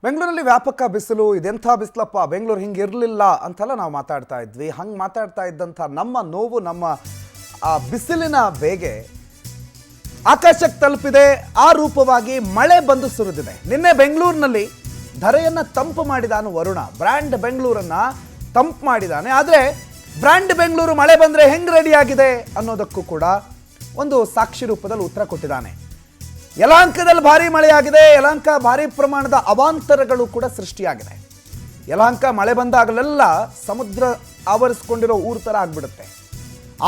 ಬೆಂಗಳೂರಲ್ಲಿ ವ್ಯಾಪಕ ಬಿಸಿಲು. ಇದೆಂಥ ಬಿಸಿಲಪ್ಪ, ಬೆಂಗಳೂರು ಹಿಂಗೆ ಇರಲಿಲ್ಲ ಅಂತೆಲ್ಲ ನಾವು ಮಾತಾಡ್ತಾ ಇದ್ವಿ. ಹಂಗೆ ಮಾತಾಡ್ತಾ ಇದ್ದಂಥ ನಮ್ಮ ನೋವು, ನಮ್ಮ ಆ ಬಿಸಿಲಿನ ಬೇಗೆ ಆಕಾಶಕ್ಕೆ ತಲುಪಿದೆ. ಆ ರೂಪವಾಗಿ ಮಳೆ ಬಂದು ಸುರಿದಿದೆ. ನಿನ್ನೆ ಬೆಂಗಳೂರಿನಲ್ಲಿ ಧರೆಯನ್ನು ತಂಪು ಮಾಡಿದಾನು ವರುಣ. ಬ್ರ್ಯಾಂಡ್ ಬೆಂಗಳೂರನ್ನು ತಂಪು ಮಾಡಿದಾನೆ. ಆದರೆ ಬ್ರ್ಯಾಂಡ್ ಬೆಂಗಳೂರು ಮಳೆ ಬಂದರೆ ಹೆಂಗೆ ರೆಡಿಯಾಗಿದೆ ಅನ್ನೋದಕ್ಕೂ ಕೂಡ ಒಂದು ಸಾಕ್ಷಿ ರೂಪದಲ್ಲಿ ಉತ್ತರ ಕೊಟ್ಟಿದ್ದಾನೆ. ಯಲಹಂಕದಲ್ಲಿ ಭಾರಿ ಮಳೆಯಾಗಿದೆ. ಯಲಹಂಕ ಭಾರಿ ಪ್ರಮಾಣದ ಅವಾಂತರಗಳು ಕೂಡ ಸೃಷ್ಟಿಯಾಗಿದೆ. ಯಲಹಂಕ ಮಳೆ ಬಂದಾಗಲೆಲ್ಲ ಸಮುದ್ರ ಆವರಿಸಿಕೊಂಡಿರೋ ಊರು ಥರ ಆಗ್ಬಿಡುತ್ತೆ.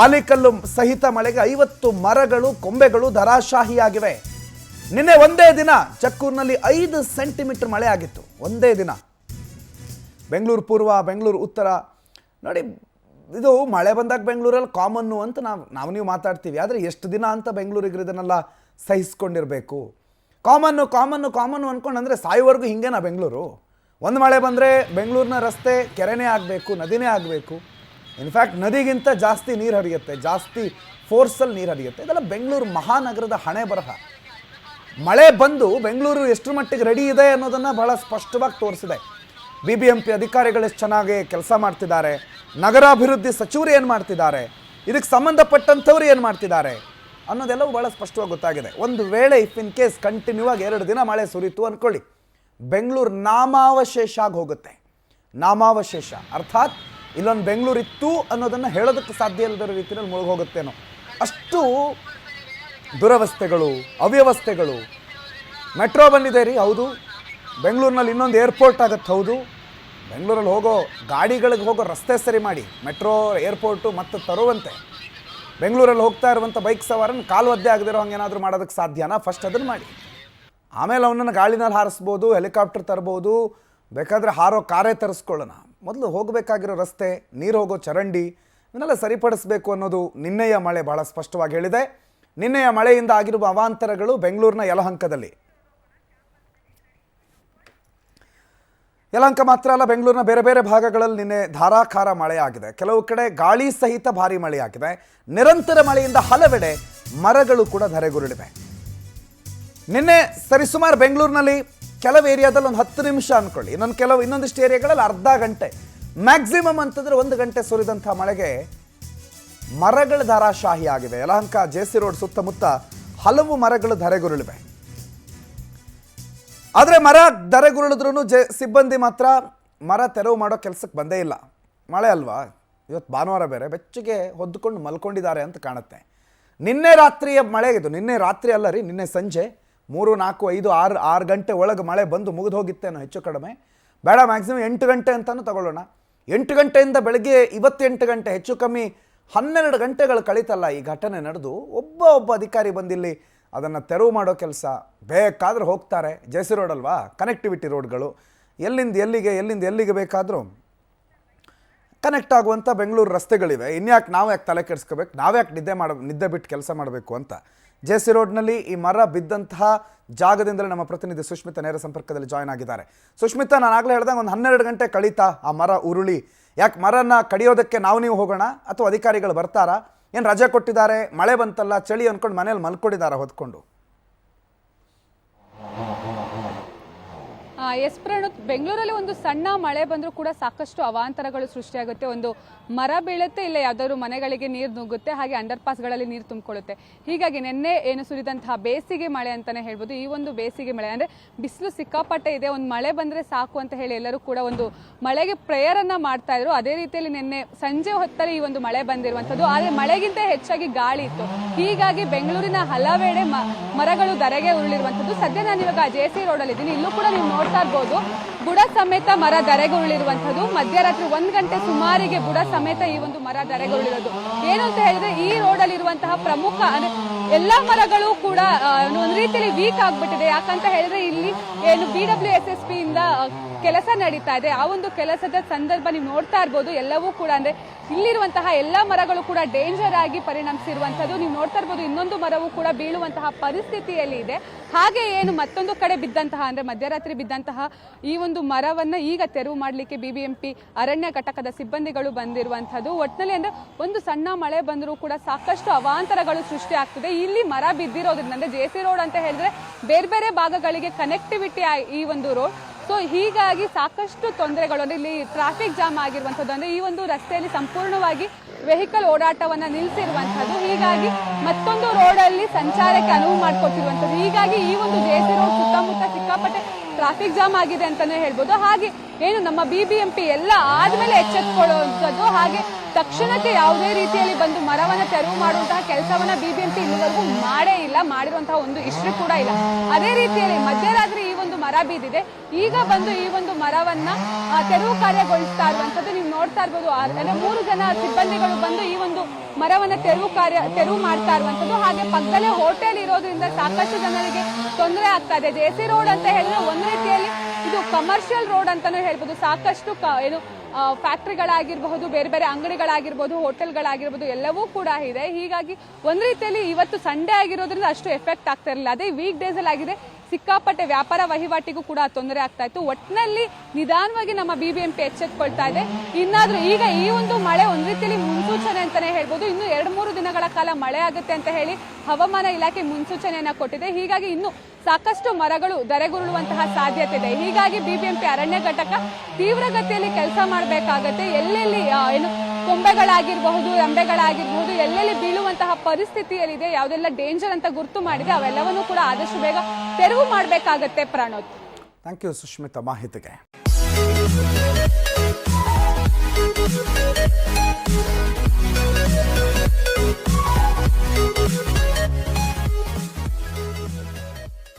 ಆಲಿಕಲ್ಲು ಸಹಿತ ಮಳೆಗೆ 50 ಮರಗಳು, ಕೊಂಬೆಗಳು ಧರಾಶಾಹಿಯಾಗಿವೆ. ನಿನ್ನೆ ಒಂದೇ ದಿನ ಜಕ್ಕೂರಿನಲ್ಲಿ 5 ಸೆಂಟಿಮೀಟರ್ ಮಳೆ ಆಗಿತ್ತು. ಒಂದೇ ದಿನ. ಬೆಂಗಳೂರು ಪೂರ್ವ, ಬೆಂಗಳೂರು ಉತ್ತರ ನೋಡಿ, ಇದು ಮಳೆ ಬಂದಾಗ ಬೆಂಗಳೂರಲ್ಲಿ ಕಾಮನ್ನು ಅಂತ ನಾವು ನೀವು ಮಾತಾಡ್ತೀವಿ. ಆದರೆ ಎಷ್ಟು ದಿನ ಅಂತ ಬೆಂಗಳೂರಿಗೆ ಇದನ್ನೆಲ್ಲ ಸಹಿಸ್ಕೊಂಡಿರಬೇಕು. ಕಾಮನ್ನು ಕಾಮನ್ನು ಕಾಮನ್ನು ಅಂದ್ಕೊಂಡು ಅಂದರೆ ಸಾಯೋವರೆಗೂ ಹಿಂಗೇನಾ ಬೆಂಗಳೂರು? ಒಂದು ಮಳೆ ಬಂದರೆ ಬೆಂಗಳೂರಿನ ರಸ್ತೆ ಕೆರೆನೇ ಆಗಬೇಕು, ನದಿನೇ ಆಗಬೇಕು. ಇನ್ಫ್ಯಾಕ್ಟ್ ನದಿಗಿಂತ ಜಾಸ್ತಿ ನೀರು ಹರಿಯುತ್ತೆ, ಜಾಸ್ತಿ ಫೋರ್ಸಲ್ಲಿ ನೀರು ಹರಿಯುತ್ತೆ. ಇದೆಲ್ಲ ಬೆಂಗಳೂರು ಮಹಾನಗರದ ಹಣೆ ಬರಹ. ಮಳೆ ಬಂದು ಬೆಂಗಳೂರು ಎಷ್ಟು ಮಟ್ಟಿಗೆ ರೆಡಿ ಇದೆ ಅನ್ನೋದನ್ನು ಬಹಳ ಸ್ಪಷ್ಟವಾಗಿ ತೋರಿಸಿದೆ. BBMP ಅಧಿಕಾರಿಗಳು ಎಷ್ಟು ಚೆನ್ನಾಗಿ ಕೆಲಸ ಮಾಡ್ತಿದ್ದಾರೆ, ನಗರಾಭಿವೃದ್ಧಿ ಸಚಿವರು ಏನು ಮಾಡ್ತಿದ್ದಾರೆ, ಇದಕ್ಕೆ ಸಂಬಂಧಪಟ್ಟಂಥವ್ರು ಏನು ಮಾಡ್ತಿದ್ದಾರೆ ಅನ್ನೋದೆಲ್ಲವೂ ಭಾಳ ಸ್ಪಷ್ಟವಾಗಿ ಗೊತ್ತಾಗಿದೆ. ಒಂದು ವೇಳೆ ಇಫ್ ಇನ್ ಕೇಸ್ ಕಂಟಿನ್ಯೂ ಆಗಿ 2 ದಿನ ಮಳೆ ಸುರಿತು ಅಂದ್ಕೊಳ್ಳಿ, ಬೆಂಗಳೂರು ನಾಮಾವಶೇಷ ಆಗಿ ಹೋಗುತ್ತೆ. ನಾಮಾವಶೇಷ ಅರ್ಥಾತ್ ಇಲ್ಲೊಂದು ಬೆಂಗಳೂರು ಇತ್ತು ಅನ್ನೋದನ್ನು ಹೇಳೋದಕ್ಕೆ ಸಾಧ್ಯ ಇಲ್ಲದ ರೀತಿಯಲ್ಲಿ ಮುಳುಗೋಗುತ್ತೇನೋ ಅಷ್ಟು ದುರವಸ್ಥೆಗಳು, ಅವ್ಯವಸ್ಥೆಗಳು. ಮೆಟ್ರೋ ಬಂದಿದೆ ರೀ, ಹೌದು. ಬೆಂಗಳೂರಿನಲ್ಲಿ ಇನ್ನೊಂದು ಏರ್ಪೋರ್ಟ್ ಆಗುತ್ತೆ, ಹೌದು. ಬೆಂಗಳೂರಲ್ಲಿ ಹೋಗೋ ಗಾಡಿಗಳಿಗೆ ಹೋಗೋ ರಸ್ತೆ ಸರಿ ಮಾಡಿ ಮೆಟ್ರೋ ಏರ್ಪೋರ್ಟು ಮತ್ತು ತರುವಂತೆ. ಬೆಂಗಳೂರಲ್ಲಿ ಹೋಗ್ತಾ ಇರುವಂಥ ಬೈಕ್ ಸವಾರನ್ನು ಕಾಲು ಒದ್ದೆ ಆಗದಿರೋ ಹಂಗೇನಾದರೂ ಮಾಡೋದಕ್ಕೆ ಸಾಧ್ಯನಾ? ಫಸ್ಟ್ ಅದನ್ನು ಮಾಡಿ, ಆಮೇಲೆ ಅವನನ್ನು ಗಾಳಿನಲ್ಲಿ ಹಾರಿಸ್ಬೋದು, ಹೆಲಿಕಾಪ್ಟರ್ ತರ್ಬೋದು, ಬೇಕಾದರೆ ಹಾರೋ ಕಾರೇ ತರಿಸ್ಕೊಳ್ಳೋಣ. ಮೊದಲು ಹೋಗಬೇಕಾಗಿರೋ ರಸ್ತೆ, ನೀರು ಹೋಗೋ ಚರಂಡಿ ಇವನ್ನೆಲ್ಲ ಸರಿಪಡಿಸಬೇಕು ಅನ್ನೋದು ನಿನ್ನೆಯ ಮಳೆ ಭಾಳ ಸ್ಪಷ್ಟವಾಗಿ ಹೇಳಿದೆ. ನಿನ್ನೆಯ ಮಳೆಯಿಂದ ಆಗಿರುವ ಅವಾಂತರಗಳು ಬೆಂಗಳೂರಿನ ಯಲಹಂಕದಲ್ಲಿ. ಯಲಹಂಕ ಮಾತ್ರ ಅಲ್ಲ, ಬೆಂಗಳೂರಿನ ಬೇರೆ ಬೇರೆ ಭಾಗಗಳಲ್ಲಿ ನಿನ್ನೆ ಧಾರಾಕಾರ ಮಳೆಯಾಗಿದೆ. ಕೆಲವು ಕಡೆ ಗಾಳಿ ಸಹಿತ ಭಾರಿ ಮಳೆಯಾಗಿದೆ. ನಿರಂತರ ಮಳೆಯಿಂದ ಹಲವೆಡೆ ಮರಗಳು ಕೂಡ ಧರೆಗುರುಳಿವೆ. ನಿನ್ನೆ ಸರಿಸುಮಾರು ಬೆಂಗಳೂರಿನಲ್ಲಿ ಕೆಲವು ಏರಿಯಾದಲ್ಲಿ ಒಂದು 10 ನಿಮಿಷ ಅಂದ್ಕೊಳ್ಳಿ, ಇನ್ನೊಂದಿಷ್ಟು ಏರಿಯಾಗಳಲ್ಲಿ ಅರ್ಧ ಗಂಟೆ, ಮ್ಯಾಕ್ಸಿಮಮ್ ಅಂತಂದರೆ 1 ಗಂಟೆ ಸುರಿದಂಥ ಮಳೆಗೆ ಮರಗಳ ಧಾರಾಶಾಹಿ ಆಗಿದೆ. ಯಲಹಂಕ JC ರೋಡ್ ಸುತ್ತಮುತ್ತ ಹಲವು ಮರಗಳು ಧರೆಗುರುಳಿವೆ. ಆದರೆ ಮರ ಧರೆಗುರುಳಿದ್ರೂ ಸಿಬ್ಬಂದಿ ಮಾತ್ರ ಮರ ತೆರವು ಮಾಡೋ ಕೆಲಸಕ್ಕೆ ಬಂದೇ ಇಲ್ಲ. ಮಳೆ ಅಲ್ವಾ, ಇವತ್ತು ಭಾನುವಾರ ಬೇರೆ, ಬೆಚ್ಚಗೆ ಹೊದ್ದುಕೊಂಡು ಮಲ್ಕೊಂಡಿದ್ದಾರೆ ಅಂತ ಕಾಣುತ್ತೆ. ನಿನ್ನೆ ರಾತ್ರಿಯ ಮಳೆ ಇದು. ನಿನ್ನೆ ರಾತ್ರಿ ಅಲ್ಲ ರೀ, ನಿನ್ನೆ ಸಂಜೆ 3, 4, 5, 6 ಗಂಟೆ ಒಳಗೆ ಮಳೆ ಬಂದು ಮುಗಿದು ಹೋಗಿತ್ತೇನೋ ಹೆಚ್ಚು ಕಡಿಮೆ. ಬೇಡ, ಮ್ಯಾಕ್ಸಿಮಮ್ 8 ಗಂಟೆ ಅಂತಲೂ ತಗೊಳ್ಳೋಣ. 8 ಗಂಟೆಯಿಂದ ಬೆಳಗ್ಗೆ 28 ಗಂಟೆ, ಹೆಚ್ಚು ಕಮ್ಮಿ 12 ಗಂಟೆಗಳು ಕಳೀತಲ್ಲ ಈ ಘಟನೆ ನಡೆದು. ಒಬ್ಬ ಅಧಿಕಾರಿ ಬಂದಿಲ್ಲಿ ಅದನ್ನು ತೆರವು ಮಾಡೋ ಕೆಲಸ. ಬೇಕಾದ್ರೆ ಹೋಗ್ತಾರೆ, JC ರೋಡ್ ಅಲ್ವಾ, ಕನೆಕ್ಟಿವಿಟಿ ರೋಡ್ಗಳು, ಎಲ್ಲಿಂದ ಎಲ್ಲಿಗೆ ಬೇಕಾದರೂ ಕನೆಕ್ಟ್ ಆಗುವಂಥ ಬೆಂಗಳೂರು ರಸ್ತೆಗಳಿವೆ. ಇನ್ಯಾಕೆ ನಾವು ಯಾಕೆ ತಲೆ ಕೆಡಿಸ್ಕೋಬೇಕು, ನಾವ್ಯಾಕೆ ನಿದ್ದೆ ಬಿಟ್ಟು ಕೆಲಸ ಮಾಡಬೇಕು ಅಂತ. JC ರೋಡ್ನಲ್ಲಿ ಈ ಮರ ಬಿದ್ದಂತಹ ಜಾಗದಿಂದಲೇ ನಮ್ಮ ಪ್ರತಿನಿಧಿ ಸುಷ್ಮಿತಾ ನೇರ ಸಂಪರ್ಕದಲ್ಲಿ ಜಾಯ್ನ್ ಆಗಿದ್ದಾರೆ. ಸುಷ್ಮಿತಾ, ನಾನು ಆಗಲೇ ಹೇಳ್ದಂಗೆ ಒಂದು 12 ಗಂಟೆ ಕಳೀತಾ ಆ ಮರ ಉರುಳಿ. ಯಾಕೆ ಮರನ ಕಡಿಯೋದಕ್ಕೆ ನೀವು ಹೋಗೋಣ ಅಥವಾ ಅಧಿಕಾರಿಗಳು ಬರ್ತಾರಾ? ಏನು ರಜೆ ಕೊಟ್ಟಿದ್ದಾರೆ, ಮಳೆ ಬಂತಲ್ಲ ಚಳಿ ಅಂದ್ಕೊಂಡು ಮನೇಲಿ ಮಲ್ಕೊಂಡಿದ್ದಾರೆ ಹೊದ್ಕೊಂಡು? ಎಸ್ ಪ್ರಣುತ್, ಬೆಂಗಳೂರಲ್ಲಿ ಒಂದು ಸಣ್ಣ ಮಳೆ ಬಂದರೂ ಕೂಡ ಸಾಕಷ್ಟು ಅವಾಂತರಗಳು ಸೃಷ್ಟಿಯಾಗುತ್ತೆ. ಒಂದು ಮರ ಬೀಳುತ್ತೆ, ಇಲ್ಲ ಯಾವುದಾದ್ರು ಮನೆಗಳಿಗೆ ನೀರು ನುಗ್ಗುತ್ತೆ, ಹಾಗೆ ಅಂಡರ್ ಪಾಸ್ಗಳಲ್ಲಿ ನೀರು ತುಂಬಿಕೊಳ್ಳುತ್ತೆ. ಹೀಗಾಗಿ ನಿನ್ನೆ ಏನು ಸುರಿದಂತಹ ಬೇಸಿಗೆ ಮಳೆ ಅಂತಲೇ ಹೇಳ್ಬೋದು. ಈ ಒಂದು ಬೇಸಿಗೆ ಮಳೆ ಅಂದರೆ ಬಿಸಿಲು ಸಿಕ್ಕಾಪಟ್ಟೆ ಇದೆ, ಒಂದು ಮಳೆ ಬಂದರೆ ಸಾಕು ಅಂತ ಹೇಳಿ ಎಲ್ಲರೂ ಕೂಡ ಒಂದು ಮಳೆಗೆ ಪ್ರೇಯರನ್ನು ಮಾಡ್ತಾ ಇದ್ರು. ಅದೇ ರೀತಿಯಲ್ಲಿ ನಿನ್ನೆ ಸಂಜೆ ಹೊತ್ತಲ್ಲಿ ಈ ಒಂದು ಮಳೆ ಬಂದಿರುವಂಥದ್ದು. ಆದರೆ ಮಳೆಗಿಂತ ಹೆಚ್ಚಾಗಿ ಗಾಳಿ ಇತ್ತು. ಹೀಗಾಗಿ ಬೆಂಗಳೂರಿನ ಹಲವೆಡೆ ಮರಗಳು ಧರೆಗೆ ಉರುಳಿರುವಂಥದ್ದು. ಸದ್ಯ ನಾನು ಇವಾಗ JC ರೋಡಲ್ಲಿ ಇದ್ದೀನಿ. ಇಲ್ಲೂ ಕೂಡ ನೀವು ನೋಡ್ತಾ ಇರ್ಬೋದು, ಬುಡ ಸಮೇತ ಮರ ಧರೆಗುರುಳಿರುವಂಥದ್ದು. ಮಧ್ಯರಾತ್ರಿ 1 ಗಂಟೆ ಸುಮಾರಿಗೆ ಬುಡ ಸಮೇತ ಈ ಒಂದು ಮರ ಧರೆಗುರುಳಿರೋದು. ಏನು ಅಂತ ಹೇಳಿದ್ರೆ, ಈ ರೋಡಲ್ಲಿ ಇರುವಂತಹ ಪ್ರಮುಖ ಅಂದ್ರೆ ಎಲ್ಲಾ ಮರಗಳು ಕೂಡ ಒಂದು ರೀತಿಯಲ್ಲಿ ವೀಕ್ ಆಗ್ಬಿಟ್ಟಿದೆ. ಯಾಕಂತ ಹೇಳಿದ್ರೆ ಇಲ್ಲಿ ಏನು BWSSP ಇಂದ ಕೆಲಸ ನಡೀತಾ ಇದೆ. ಆ ಒಂದು ಕೆಲಸದ ಸಂದರ್ಭ ನೀವು ನೋಡ್ತಾ ಇರ್ಬೋದು. ಎಲ್ಲವೂ ಕೂಡ ಅಂದ್ರೆ ಇಲ್ಲಿರುವಂತಹ ಎಲ್ಲಾ ಮರಗಳು ಕೂಡ ಡೇಂಜರ್ ಆಗಿ ಪರಿಣಮಿಸಿರುವಂತದ್ದು ನೀವು ನೋಡ್ತಾ ಇರ್ಬೋದು. ಇನ್ನೊಂದು ಮರವು ಕೂಡ ಬೀಳುವಂತಹ ಪರಿಸ್ಥಿತಿಯಲ್ಲಿ ಇದೆ. ಹಾಗೆ ಏನು ಮತ್ತೊಂದು ಕಡೆ ಬಿದ್ದಂತಹ ಅಂದ್ರೆ ಮಧ್ಯರಾತ್ರಿ ಬಿದ್ದಂತಹ ಈ ಒಂದು ಮರವನ್ನ ಈಗ ತೆರವು ಮಾಡಲಿಕ್ಕೆ BBMP ಅರಣ್ಯ ಘಟಕದ ಸಿಬ್ಬಂದಿಗಳು ಬಂದಿರುವಂತದ್ದು. ಒಟ್ಟಿನಲ್ಲಿ ಅಂದ್ರೆ ಒಂದು ಸಣ್ಣ ಮಳೆ ಬಂದರೂ ಕೂಡ ಸಾಕಷ್ಟು ಅವಾಂತರಗಳು ಸೃಷ್ಟಿ ಆಗ್ತಿದೆ. ಇಲ್ಲಿ ಮರ ಬಿದ್ದಿರೋದ್ರಿಂದ ಅಂದ್ರೆ JC ರೋಡ್ ಅಂತ ಹೇಳಿದ್ರೆ ಬೇರೆ ಬೇರೆ ಭಾಗಗಳಿಗೆ ಕನೆಕ್ಟಿವಿಟಿ ಈ ಒಂದು ರೋಡ್. ಸೊ ಹೀಗಾಗಿ ಸಾಕಷ್ಟು ತೊಂದರೆಗಳು ಅಂದ್ರೆ ಇಲ್ಲಿ ಟ್ರಾಫಿಕ್ ಜಾಮ್ ಆಗಿರುವಂಥದ್ದು, ಅಂದ್ರೆ ಈ ಒಂದು ರಸ್ತೆಯಲ್ಲಿ ಸಂಪೂರ್ಣವಾಗಿ ವೆಹಿಕಲ್ ಓಡಾಟವನ್ನ ನಿಲ್ಲಿಸಿರುವಂಥದ್ದು. ಹೀಗಾಗಿ ಮತ್ತೊಂದು ರೋಡಲ್ಲಿ ಸಂಚಾರಕ್ಕೆ ಅನುವು ಮಾಡಿಕೊಟ್ಟಿರುವಂಥದ್ದು. ಹೀಗಾಗಿ ಈ ಒಂದು ಜೆ.ಸಿ. ರೋಡ್ ಸುತ್ತಮುತ್ತ ಸಿಕ್ಕಾಪಟ್ಟೆ ಟ್ರಾಫಿಕ್ ಜಾಮ್ ಆಗಿದೆ ಅಂತಾನೆ ಹೇಳ್ಬೋದು. ಹಾಗೆ ಏನು ನಮ್ಮ BBMP ಎಲ್ಲ ಆದ್ಮೇಲೆ ಎಚ್ಚೆತ್ತುಕೊಳ್ಳುವಂಥದ್ದು, ಹಾಗೆ ತಕ್ಷಣಕ್ಕೆ ಯಾವುದೇ ರೀತಿಯಲ್ಲಿ ಬಂದು ಮರವನ್ನ ತೆರವು ಮಾಡುವಂತಹ ಕೆಲಸವನ್ನ BBMP ಇಲ್ಲಿವರೆಗೂ ಮಾಡೇ ಇಲ್ಲ, ಮಾಡಿರುವಂತಹ ಒಂದು ಹಿಸ್ಟ್ರಿ ಕೂಡ ಇಲ್ಲ. ಅದೇ ರೀತಿಯಲ್ಲಿ ಮಧ್ಯರಾತ್ರಿ ಈ ಒಂದು ಮರ ಬಿದ್ದಿದೆ, ಈಗ ಬಂದು ಈ ಒಂದು ಮರವನ್ನ ತೆರವು ಕಾರ್ಯಗೊಳಿಸ್ತಾ ಇರುವಂತದ್ದು ನೀವು ನೋಡ್ತಾ ಇರ್ಬೋದು. ಅಂದ್ರೆ 3 ಜನ ಸಿಬ್ಬಂದಿಗಳು ಬಂದು ಈ ಒಂದು ಮರವನ್ನ ತೆರವು ಮಾಡ್ತಾ ಇರುವಂತದ್ದು. ಹಾಗೆ ಪಕ್ಕದಲ್ಲೇ ಹೋಟೆಲ್ ಇರೋದ್ರಿಂದ ಸಾಕಷ್ಟು ಜನರಿಗೆ ತೊಂದರೆ ಆಗ್ತಾ ಇದೆ. ಜೆ.ಸಿ. ರೋಡ್ ಅಂತ ಹೇಳಿದ್ರೆ ಒಂದು ರೀತಿಯಲ್ಲಿ ಇದು ಕಮರ್ಷಿಯಲ್ ರೋಡ್ ಅಂತಾನೆ ಹೇಳ್ಬೋದು. ಸಾಕಷ್ಟು ಫ್ಯಾಕ್ಟರಿಗಳಾಗಿರಬಹುದು, ಬೇರೆ ಬೇರೆ ಅಂಗಡಿಗಳಾಗಿರ್ಬೋದು, ಹೋಟೆಲ್ಗಳಾಗಿರ್ಬೋದು, ಎಲ್ಲವೂ ಕೂಡ ಇದೆ. ಹೀಗಾಗಿ ಒಂದ್ ರೀತಿಯಲ್ಲಿ ಇವತ್ತು ಸಂಡೇ ಆಗಿರೋದ್ರಿಂದ ಅಷ್ಟು ಎಫೆಕ್ಟ್ ಆಗ್ತಾ ಇರಲಿಲ್ಲ. ಅದೇ ವೀಕ್ ಡೇಸ್ ಅಲ್ಲಿ ಆಗಿದೆ, ಸಿಕ್ಕಾಪಟ್ಟೆ ವ್ಯಾಪಾರ ವಹಿವಾಟಿಗೂ ಕೂಡ ತೊಂದರೆ ಆಗ್ತಾ ಇತ್ತು. ಒಟ್ಟಿನಲ್ಲಿ ನಿಧಾನವಾಗಿ ನಮ್ಮ BBMP ಎಚ್ಚೆತ್ತುಕೊಳ್ತಾ ಇದೆ. ಇನ್ನಾದ್ರೂ ಈಗ ಈ ಒಂದು ಮಳೆ ಒಂದ್ ರೀತಿಯಲ್ಲಿ ಮುನ್ಸೂಚನೆ ಅಂತಾನೆ ಹೇಳ್ಬೋದು. ಇನ್ನು 2-3 ದಿನಗಳ ಕಾಲ ಮಳೆ ಆಗುತ್ತೆ ಅಂತ ಹೇಳಿ ಹವಾಮಾನ ಇಲಾಖೆ ಮುನ್ಸೂಚನೆಯನ್ನ ಕೊಟ್ಟಿದೆ. ಹೀಗಾಗಿ ಇನ್ನು ಸಾಕಷ್ಟು ಮರಗಳು ಧರೆಗುರುಳುವಂತಹ ಸಾಧ್ಯತೆ ಇದೆ. ಹೀಗಾಗಿ BBMP ಅರಣ್ಯ ಘಟಕ ತೀವ್ರಗತಿಯಲ್ಲಿ ಕೆಲಸ ಮಾಡಬೇಕಾಗತ್ತೆ. ಎಲ್ಲೆಲ್ಲಿ ಏನು ಕೊಂಬೆಗಳಾಗಿರಬಹುದು, ರೆಂಬೆಗಳಾಗಿರಬಹುದು, ಎಲ್ಲೆಲ್ಲಿ ಬೀಳುವಂತಹ ಪರಿಸ್ಥಿತಿಯಲ್ಲಿದೆ, ಯಾವುದೆಲ್ಲ ಡೇಂಜರ್ ಅಂತ ಗುರುತು ಮಾಡಿದೆ, ಅವೆಲ್ಲವನ್ನೂ ಕೂಡ ಆದಷ್ಟು ಬೇಗ ತೆರವು ಮಾಡಬೇಕಾಗತ್ತೆ. ಪ್ರಣೋತ್, ಥ್ಯಾಂಕ್ ಯು ಸುಷ್ಮಿತಾ ಮಾಹಿತಿಗೆ.